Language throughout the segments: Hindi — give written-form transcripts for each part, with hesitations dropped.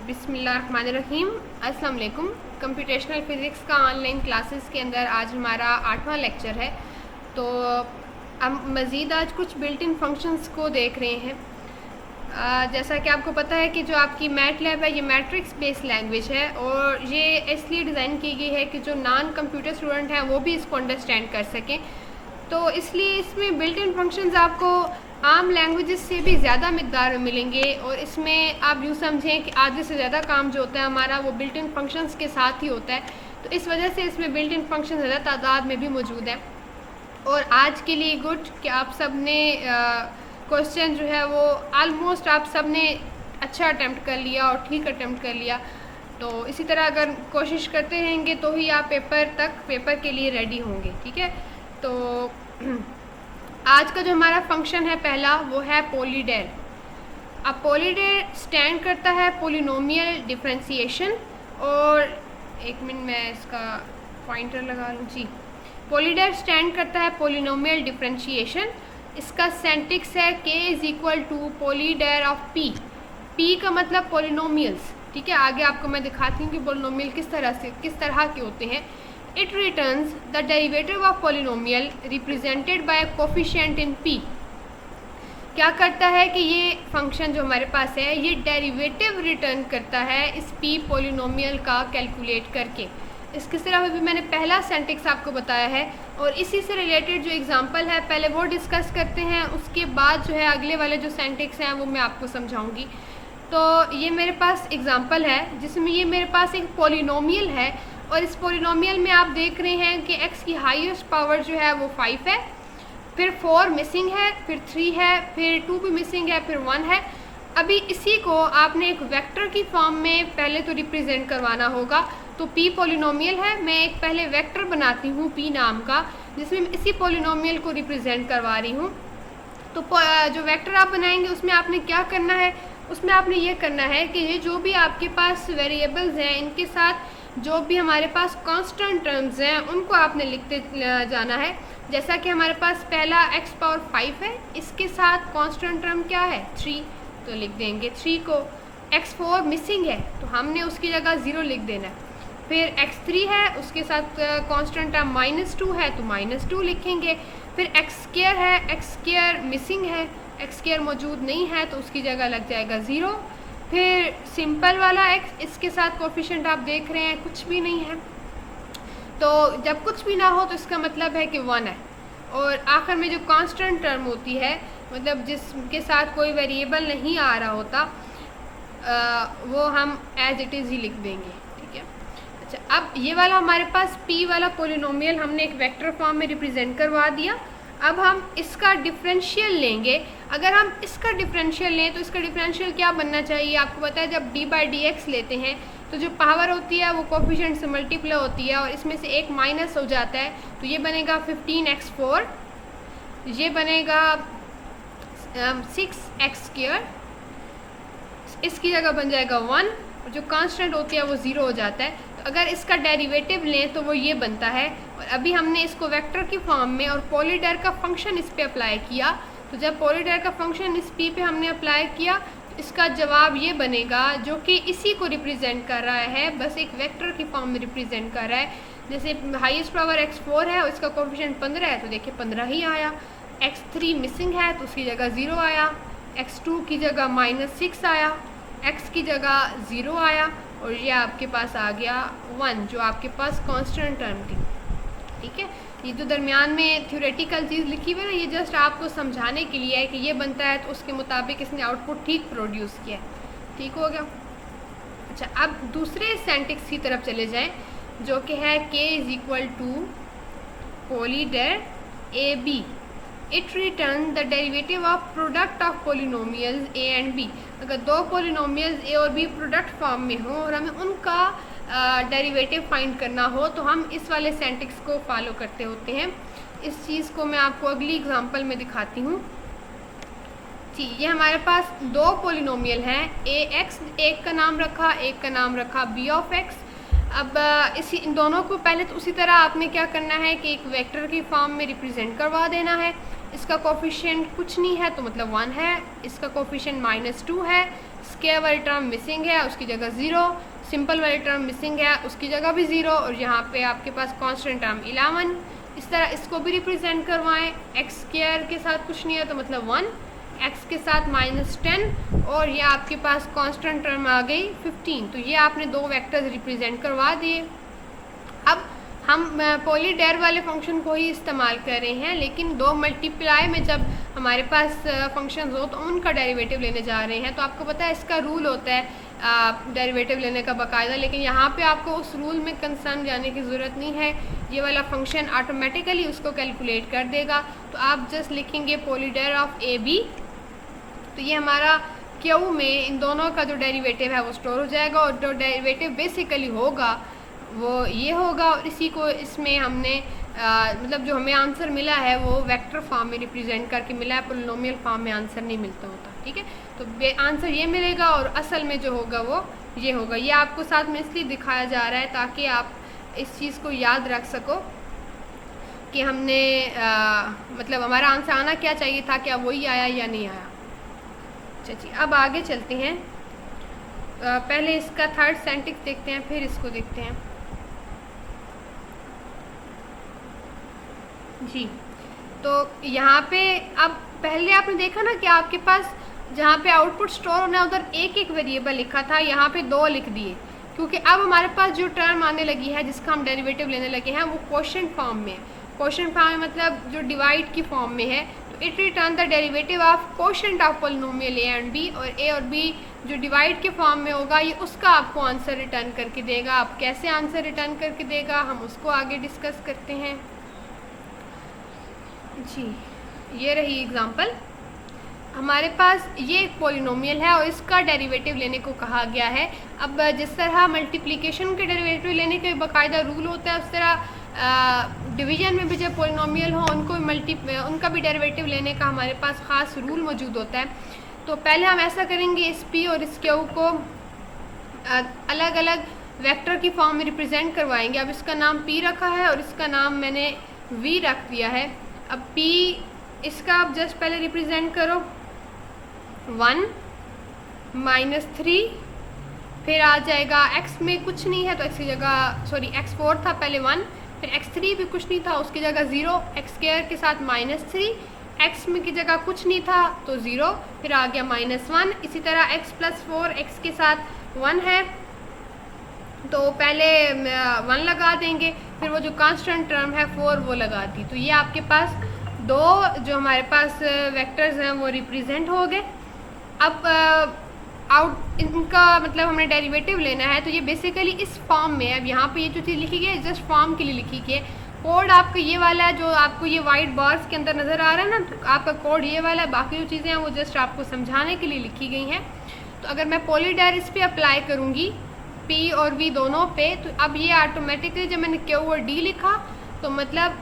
बिस्मिल्लाहिर्रहमानिर्रहीम। अस्सलाम वालेकुम। कंप्यूटेशनल फ़िज़िक्स का ऑनलाइन क्लासेस के अंदर आज हमारा 8वां लेक्चर है। तो हम मज़ीद आज कुछ बिल्ट इन फंक्शंस को देख रहे हैं। जैसा कि आपको पता है कि जो आपकी मैटलैब है ये मैट्रिक्स बेस्ड लैंग्वेज है और ये इसलिए डिज़ाइन की गई है कि जो नॉन कंप्यूटर स्टूडेंट हैं वो भी इसको अंडरस्टैंड कर सकें। तो इसलिए इसमें बिल्ट इन फंक्शंस आपको आम लैंग्वेजेस से भी ज़्यादा मिक़दार में मिलेंगे और इसमें आप यूँ समझें कि आधे से ज़्यादा काम जो होता है हमारा वो बिल्ट इन फंक्शंस के साथ ही होता है। तो इस वजह से इसमें बिल्ट इन फंक्शन ज़्यादा तादाद में भी मौजूद है। और आज के लिए गुड कि आप सब ने क्वेश्चन जो है वो आलमोस्ट आप सब ने अच्छा अटैम्प्ट कर लिया और ठीक अटैम्प्ट कर लिया। तो इसी तरह अगर कोशिश करते रहेंगे तो ही आप पेपर के लिए रेडी होंगे। ठीक है, तो आज का जो हमारा फंक्शन है पहला वो है पॉलीडेर। अब पॉलीडेर स्टैंड करता है पोलिनोमियल डिफरेंशिएशन। और एक मिनट मैं इसका पॉइंटर लगा लूँ जी। पॉलीडेर स्टैंड करता है पोलिनोमियल डिफरेंशिएशन। इसका सेंटिक्स है k is equal to polyder of p। p का मतलब पोलिनोमियल्स। ठीक है, आगे आपको मैं दिखाती हूँ कि पोलिनोमियल किस तरह के होते हैं। It returns the derivative of polynomial represented by a coefficient in p। क्या करता है कि ये फंक्शन जो हमारे पास है ये डेरिवेटिव रिटर्न करता है इस p पोलिनोमियल का कैलकुलेट करके। इसके सिवा भी मैंने पहला सेंटेक्स आपको बताया है और इसी से रिलेटेड जो एग्जांपल है पहले वो डिस्कस करते हैं, उसके बाद जो है अगले वाले जो सेंटेक्स हैं वो मैं आपको समझाऊंगी। तो ये मेरे पास एग्जांपल है जिसमें ये मेरे पास एक पोलिनोमियल है और इस पोलिनोमियल में आप देख रहे हैं कि x की हाईएस्ट पावर जो है वो 5 है, फिर 4 मिसिंग है, फिर 3 है, फिर 2 भी मिसिंग है, फिर 1 है। अभी इसी को आपने एक वेक्टर की फॉर्म में पहले तो रिप्रेजेंट करवाना होगा। तो p पोलिनोमियल है, मैं एक पहले वेक्टर बनाती हूँ p नाम का जिसमें मैं इसी पोलिनोमियल को रिप्रेजेंट करवा रही हूँ। तो जो वेक्टर आप बनाएंगे उसमें आपने क्या करना है, उसमें आपने ये करना है कि ये जो भी आपके पास वेरिएबल्स हैं इनके साथ जो भी हमारे पास कांस्टेंट टर्म्स हैं उनको आपने लिखते जाना है। जैसा कि हमारे पास पहला x पावर 5 है, इसके साथ कांस्टेंट टर्म क्या है 3, तो लिख देंगे 3 को। x4 मिसिंग है तो हमने उसकी जगह 0 लिख देना है। फिर x3 है उसके साथ कांस्टेंट टर्म -2 है तो -2 लिखेंगे। फिर x2 है, x2 मिसिंग है, x2 मौजूद नहीं है तो उसकी जगह लग जाएगा 0। फिर सिंपल वाला x, इसके साथ कोफिशिएंट आप देख रहे हैं कुछ भी नहीं है। तो जब कुछ भी ना हो तो इसका मतलब है कि 1 है। और आखिर में जो कांस्टेंट टर्म होती है मतलब जिसके साथ कोई वेरिएबल नहीं आ रहा होता वो हम एज इट इज़ ही लिख देंगे। ठीक है, अच्छा अब ये वाला हमारे पास p वाला पोलिनोमियल हमने एक वेक्टर फॉर्म में रिप्रेजेंट करवा दिया। अब हम इसका डिफरेंशियल लेंगे। अगर हम इसका डिफरेंशियल लें तो इसका डिफरेंशियल क्या बनना चाहिए, आपको पता है जब d/dx लेते हैं तो जो पावर होती है वो कोफिशिएंट से मल्टीप्लाई होती है और इसमें से एक माइनस हो जाता है तो ये बनेगा 15x4, ये बनेगा 6x2, इसकी जगह बन जाएगा 1 और जो कांस्टेंट होती है वो 0 हो जाता है। तो अगर इसका डेरिवेटिव लें तो वो ये बनता है। और अभी हमने इसको वेक्टर की फॉर्म में और पॉलीडेर का फंक्शन इस पे अप्लाई किया। तो जब पॉलीडेर का फंक्शन इस p पे हमने अप्लाई किया तो इसका जवाब ये बनेगा जो कि इसी को रिप्रेजेंट कर रहा है, बस एक वेक्टर की फॉर्म में रिप्रेजेंट कर रहा है। जैसे हाईएस्ट पावर x4 है और इसका कोफिशिएंट 15 है तो देखिए 15 ही आया। x3 मिसिंग है तो उसकी जगह 0 आया, x2 की जगह -6 आया, x की जगह 0 आया और ये आपके पास आ गया 1 जो आपके पास कांस्टेंट टर्म थी। ठीक है, ये जो दरमियान में थ्योरेटिकल चीज़ लिखी हुई है ना ये जस्ट आपको समझाने के लिए है कि ये बनता है तो उसके मुताबिक इसने आउटपुट ठीक प्रोड्यूस किया है। ठीक हो गया। अच्छा अब दूसरे सेंटेक्स की तरफ चले जाएं जो कि है k is equal to polyder AB। It return the derivative of product of polynomials a and b। अगर दो पोलिनोमियल्स a और b प्रोडक्ट फॉर्म में हो और हमें उनका डेरिवेटिव फाइंड करना हो तो हम इस वाले सेंटेक्स को फॉलो करते होते हैं। इस चीज़ को मैं आपको अगली एग्जांपल में दिखाती हूँ जी। ये हमारे पास दो पोलिनोमियल हैं ax, एक का नाम रखा, एक का नाम रखा b ऑफ x। अब इसी इन दोनों को पहले तो उसी तरह आपने क्या करना है कि एक वेक्टर की फॉर्म में रिप्रेजेंट करवा देना है। इसका कोफिशिएंट कुछ नहीं है तो मतलब 1 है, इसका कोफिशिएंट -2 है, स्क्वायर वाली टर्म मिसिंग है उसकी जगह 0, सिंपल वाली टर्म मिसिंग है उसकी जगह भी 0, और यहाँ पे आपके पास कांस्टेंट टर्म 11। इस तरह इसको भी रिप्रेजेंट करवाएं। एक्स स्क्वायर के साथ कुछ नहीं है तो मतलब 1, एक्स के साथ -10, और ये आपके पास कांस्टेंट टर्म आ गई 15। तो ये आपने दो वेक्टर्स रिप्रेजेंट करवा दिए। अब हम पॉलीडेर वाले फंक्शन को ही इस्तेमाल कर रहे हैं, लेकिन दो मल्टीप्लाई में जब हमारे पास फंक्शंस हो तो उनका डेरिवेटिव लेने जा रहे हैं। तो आपको पता है इसका रूल होता है डेरिवेटिव लेने का बाकायदा, लेकिन यहाँ पे आपको उस रूल में कंसर्न जाने की ज़रूरत नहीं है। ये वाला फंक्शन ऑटोमेटिकली उसको कैलकुलेट कर देगा। तो आप जस्ट लिखेंगे पॉलीडेर ऑफ ए बी, तो ये हमारा क्यू में इन दोनों का जो डेरिवेटिव है वो स्टोर हो जाएगा, और जो डेरिवेटिव बेसिकली होगा वो ये होगा। और इसी को इसमें हमने मतलब जो हमें आंसर मिला है वो वेक्टर फॉर्म में रिप्रेजेंट करके मिला है, पोलिनोमियल फॉर्म में आंसर नहीं मिलता होता। ठीक है, तो आंसर ये मिलेगा और असल में जो होगा वो ये होगा। ये आपको साथ में इसलिए दिखाया जा रहा है ताकि आप इस चीज़ को याद रख सको कि हमने मतलब हमारा आंसर आना क्या चाहिए था, क्या वही आया या नहीं आया। जी, अब आगे चलते हैं। पहले इसका थर्ड सेंटेंस देखते हैं, फिर इसको देखते हैं। जी, तो यहाँ पे अब पहले आपने देखा ना कि आपके पास जहाँ पे आउटपुट स्टोर होना है उधर एक एक वेरिएबल लिखा था, यहाँ पे 2 लिख दिए, क्योंकि अब हमारे पास जो टर्म आने लगी है जिसका हम डेरिवेटिव लेने लगे हैं वो क्वोशिएंट फॉर्म में है। क्वोशिएंट फॉर्म में मतलब जो डिवाइड की फॉर्म में है, तो it return the derivative of quotient of polynomial A and B, और ए और बी जो डिवाइड के फॉर्म में होगा ये उसका आपको आंसर रिटर्न करके देगा। अब कैसे आंसर रिटर्न करके देगा हम उसको आगे डिस्कस करते हैं। जी, ये रही एग्जांपल। हमारे पास ये एक पॉलिनोमियल है और इसका डेरिवेटिव लेने को कहा गया है। अब जिस तरह मल्टीप्लिकेशन के डेरिवेटिव लेने के बाकायदा रूल होता है, उस तरह डिवीजन में भी जब पॉलिनोमियल हो उनका भी डेरिवेटिव लेने का हमारे पास ख़ास रूल मौजूद होता है। तो पहले हम ऐसा करेंगे, इस पी और इस क्यू को अलग अलग वेक्टर की फॉर्म में रिप्रेजेंट करवाएंगे। अब इसका नाम पी रखा है और इसका नाम मैंने वी रख दिया है। अब पी इसका आप जस्ट पहले रिप्रेजेंट करो 1 -3, फिर आ जाएगा x में कुछ नहीं है तो x की जगह x4 था पहले 1, फिर x3 भी कुछ नहीं था उसकी जगह 0, x² के साथ -3, x में की जगह कुछ नहीं था तो 0, फिर आ गया -1। इसी तरह x+4 x के साथ 1 है तो पहले 1 लगा देंगे, फिर वो जो कांस्टेंट टर्म है 4 वो लगा दी। तो ये आपके पास दो जो हमारे पास वेक्टर्स हैं वो रिप्रेजेंट हो गए। अब इनका मतलब हमने डेरिवेटिव लेना है, तो ये बेसिकली इस फॉर्म में है। अब यहाँ पे ये जो चीज़ लिखी गई है जस्ट फॉर्म के लिए लिखी गई है। कोड आपका ये वाला है जो आपको ये वाइट बार्स के अंदर नज़र आ रहा है ना, तो आपका कोड ये वाला है, बाकी जो चीज़ें हैं वो जस्ट आपको समझाने के लिए लिखी गई हैं। तो अगर मैं पॉलीडेर इस पर अप्लाई करूँगी पी और वी दोनों पे, तो अब ये ऑटोमेटिकली जब मैंने क्यू और डी लिखा तो मतलब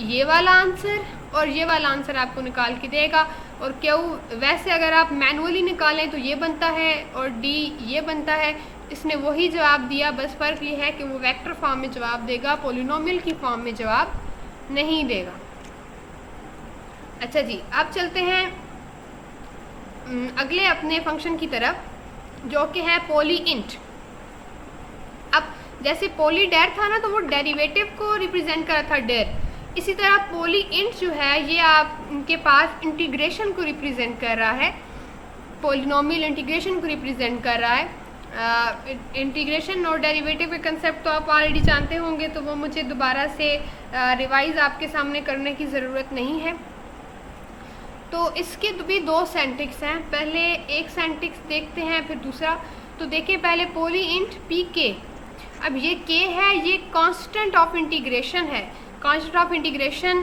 ये वाला आंसर और ये वाला आंसर आपको निकाल के देगा। और क्यू वैसे अगर आप मैनुअली निकालें तो ये बनता है और डी ये बनता है। इसने वही जवाब दिया, बस फ़र्क ये है कि वो वेक्टर फॉर्म में जवाब देगा, पॉलिनोमियल की फॉर्म में जवाब नहीं देगा। अच्छा जी, अब चलते हैं अगले अपने फंक्शन की तरफ जो कि है पॉली इंट। अब जैसे पॉलीडेर था ना तो वो डेरिवेटिव को रिप्रेजेंट कर रहा था डेर, इसी तरह पॉली इंट जो है ये आपके पास इंटीग्रेशन को रिप्रेजेंट कर रहा है, पॉलिनोमियल इंटीग्रेशन को रिप्रेजेंट कर रहा है। इंटीग्रेशन और डेरिवेटिव के कंसेप्ट तो आप ऑलरेडी जानते होंगे, तो वो मुझे दोबारा से रिवाइज आपके सामने करने की ज़रूरत नहीं है। तो इसके भी 2 सिंटैक्स हैं, पहले एक सिंटैक्स देखते हैं फिर दूसरा। तो देखिए पहले पॉली इंट पी के। अब ये के है, ये कांस्टेंट ऑफ इंटीग्रेशन है, कांस्टेंट ऑफ इंटीग्रेशन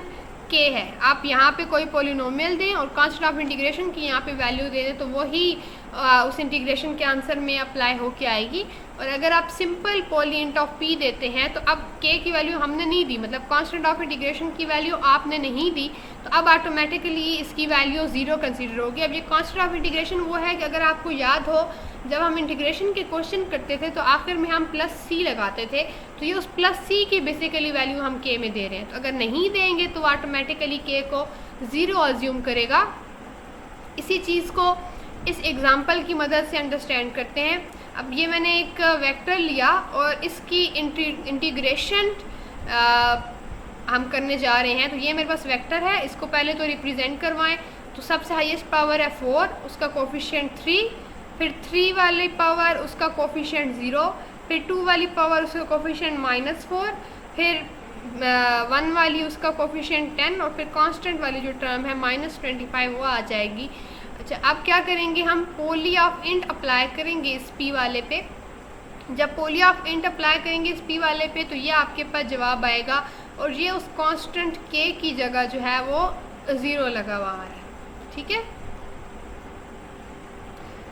के है। आप यहाँ पे कोई पॉलिनोमियल दें और कांस्टेंट ऑफ इंटीग्रेशन की यहाँ पे वैल्यू दे दें तो वही उस इंटीग्रेशन के आंसर में अप्लाई होके आएगी। और अगर आप simple polyint of P देते हैं तो अब के की वैल्यू हमने नहीं दी, मतलब कांस्टेंट ऑफ इंटीग्रेशन की वैल्यू आपने नहीं दी, तो अब ऑटोमेटिकली इसकी वैल्यू 0 कंसीडर होगी। अब ये कांस्टेंट ऑफ इंटीग्रेशन वो है कि अगर आपको याद हो जब हम इंटीग्रेशन के क्वेश्चन करते थे तो आखिर में हम प्लस सी लगाते थे, तो ये उस प्लस सी की बेसिकली वैल्यू हम के में दे रहे हैं। तो अगर नहीं देंगे तो ऑटोमेटिकली के को 0 अज्यूम करेगा। इसी चीज़ को इस एग्जाम्पल की मदद से अंडरस्टैंड करते हैं। अब ये मैंने एक वेक्टर लिया और इसकी इंटीग्रेशन हम करने जा रहे हैं। तो ये मेरे पास वेक्टर है, इसको पहले तो रिप्रेजेंट करवाएं। तो सबसे हाईएस्ट पावर है 4, उसका कोफिशिएंट 3, फिर 3 वाली पावर उसका कोफिशिएंट 0, फिर 2 वाली पावर उसका कोफिशिएंट -4, फिर 1 वाली उसका कोफिशिएंट 10 और फिर कांस्टेंट वाली जो टर्म है -25 वो आ जाएगी। अच्छा, अब क्या करेंगे हम पोली ऑफ इंट अप्लाई करेंगे इस पी वाले पे। जब पोली ऑफ इंट अप्लाई करेंगे इस पी वाले पे तो ये आपके पास जवाब आएगा और ये उस कांस्टेंट के की जगह जो है वो 0 लगा हुआ है। ठीक है।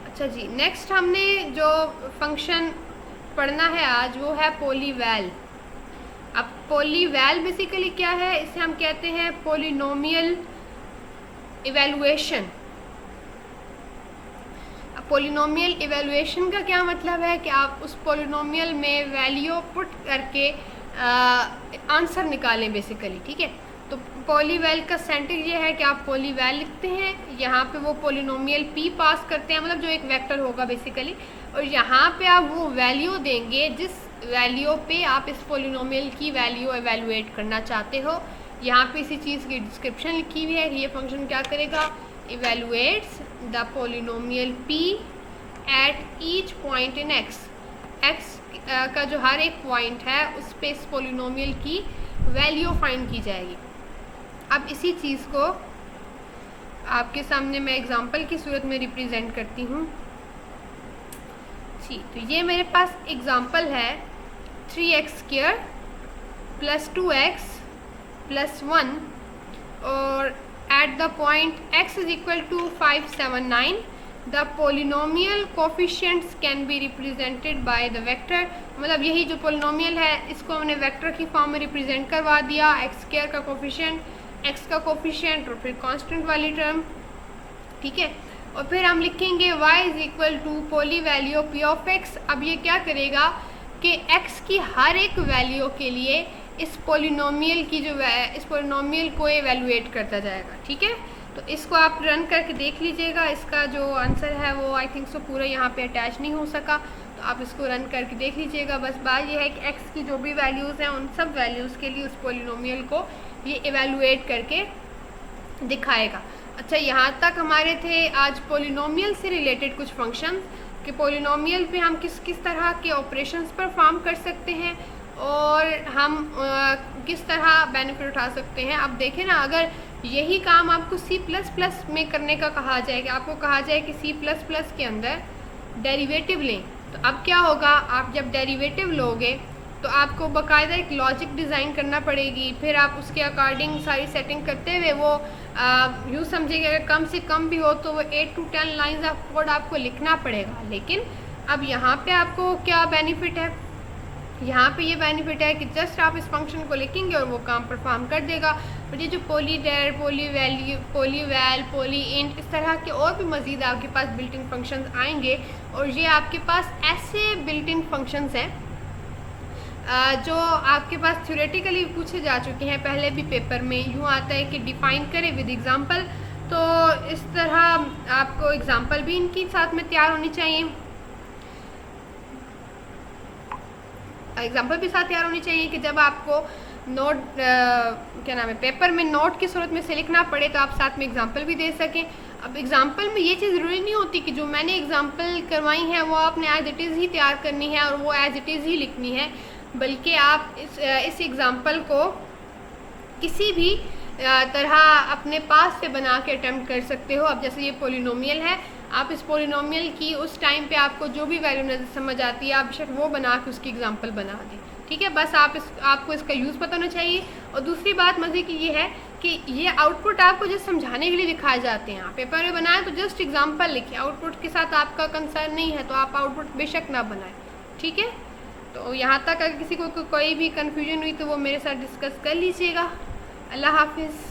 अच्छा जी, नेक्स्ट हमने जो फंक्शन पढ़ना है आज वो है पोलीवैल। अब पोलीवैल बेसिकली क्या है, इसे हम कहते हैं पोलिनोमियल इवैल्यूएशन। पोलिनोमियल इवैल्यूएशन का क्या मतलब है कि आप उस पोलिनोमियल में वैल्यू पुट करके आंसर निकालें बेसिकली। ठीक है। तो पोलीवैल का सेंटेंस ये है कि आप पोलीवैल लिखते हैं, यहाँ पे वो पोलिनोमियल पी पास करते हैं, मतलब जो एक वेक्टर होगा बेसिकली, और यहाँ पे आप वो वैल्यू देंगे जिस वैल्यू पे आप इस पोलिनोमियल की वैल्यू एवेलुएट करना चाहते हो। यहाँ पे इसी चीज़ की डिस्क्रिप्शन लिखी हुई है। ये फंक्शन क्या करेगा, evaluates the polynomial p at each point in x। x का जो हर एक पॉइंट है उस पे इस पोलिनोमियल की वैल्यू फाइंड की जाएगी। अब इसी चीज़ को आपके सामने मैं एग्जांपल की सूरत में रिप्रेजेंट करती हूँ। जी, तो ये मेरे पास एग्जांपल है 3x² + 2x + 1 और at the point x = 5, 7, 9 the polynomial coefficients can be represented by the vector। मतलब यही जो पोलिनोमियल है इसको हमने वेक्टर की फॉर्म में रिप्रेजेंट करवा दिया। x² का कोफिशिएंट, x का कोफिशिएंट और फिर कांस्टेंट वाली टर्म। ठीक है। और फिर हम लिखेंगे y = polyval p of x। अब ये क्या करेगा कि x की हर एक वैल्यू के लिए इस पोलिनोमियल की जो इस पोलिनोमियल को एवेलुएट करता जाएगा। ठीक है। तो इसको आप रन करके देख लीजिएगा। इसका जो आंसर है वो आई थिंक सो पूरा यहाँ पे अटैच नहीं हो सका, तो आप इसको रन करके देख लीजिएगा। बस बात ये है कि x की जो भी वैल्यूज़ हैं उन सब वैल्यूज़ के लिए उस पोलिनोमियल को ये एवेलुएट करके दिखाएगा। अच्छा, यहाँ तक हमारे थे आज पोलिनोमियल से रिलेटेड कुछ फंक्शन कि पोलिनोमियल पे हम किस किस तरह के ऑपरेशंस परफॉर्म कर सकते हैं और हम किस तरह बेनिफिट उठा सकते हैं। अब देखें ना, अगर यही काम आपको C++ में करने का कहा जाए कि आपको कहा जाए कि C++ के अंदर डेरिवेटिव लें, तो अब क्या होगा, आप जब डेरिवेटिव लोगे तो आपको बाकायदा एक लॉजिक डिज़ाइन करना पड़ेगी। फिर आप उसके अकॉर्डिंग सारी सेटिंग करते हुए वो यूँ समझिए अगर कम से कम भी हो तो वो 8 to 10 लाइन्स ऑफ कोड आपको लिखना पड़ेगा। लेकिन अब यहाँ पे आपको क्या बेनिफिट है, यहाँ पे ये बेनिफिट है कि जस्ट आप इस फंक्शन को लिखेंगे और वो काम परफॉर्म कर देगा। और ये जो पोलीडर, पोलीवैल्यू, पोलीवैल, पोली इंट, इस तरह के और भी मज़ीद आपके पास बिल्ट इन फंक्शंस आएंगे। और ये आपके पास ऐसे बिल्ट इन फंक्शंस हैं जो आपके पास थ्योरेटिकली पूछे जा चुके हैं पहले भी पेपर में। यूँ आता है कि डिफ़ाइन करें विद एग्ज़ाम्पल, तो इस तरह आपको एग्ज़ाम्पल भी इनकी साथ में तैयार होनी चाहिए, एग्जाम्पल भी साथ तैयार होनी चाहिए कि जब आपको नोट क्या नाम है पेपर में नोट की सूरत में से लिखना पड़े तो आप साथ में एग्जाम्पल भी दे सकें। अब एग्जाम्पल में ये चीज़ ज़रूरी नहीं होती कि जो मैंने एग्जाम्पल करवाई है वो आपने एज इट इज़ ही तैयार करनी है और वो एज इट इज़ ही लिखनी है, बल्कि आप इस एग्ज़ाम्पल को किसी भी तरह अपने पास से बना के अटैम्प्ट कर सकते हो। अब जैसे ये पोलिनोमियल है, आप इस पोलिनोमियल की उस टाइम पे आपको जो भी वैल्यू नज़र समझ आती है आप बेशक वो बना के उसकी एग्जांपल बना दें। ठीक है, बस आपको इसका यूज़ पता होना चाहिए। और दूसरी बात मज़े की ये है कि ये आउटपुट आपको जस्ट समझाने के लिए दिखाए जाते हैं। आप पेपर में बनाएं तो जस्ट एग्जांपल लिखें, आउटपुट के साथ आपका कंसर्न नहीं है तो आप आउटपुट बेशक ना बनाएं, ठीक है। तो यहाँ तक अगर किसी को कोई भी कन्फ्यूजन हुई तो वो मेरे साथ डिस्कस कर लीजिएगा। अल्लाह हाफिज़।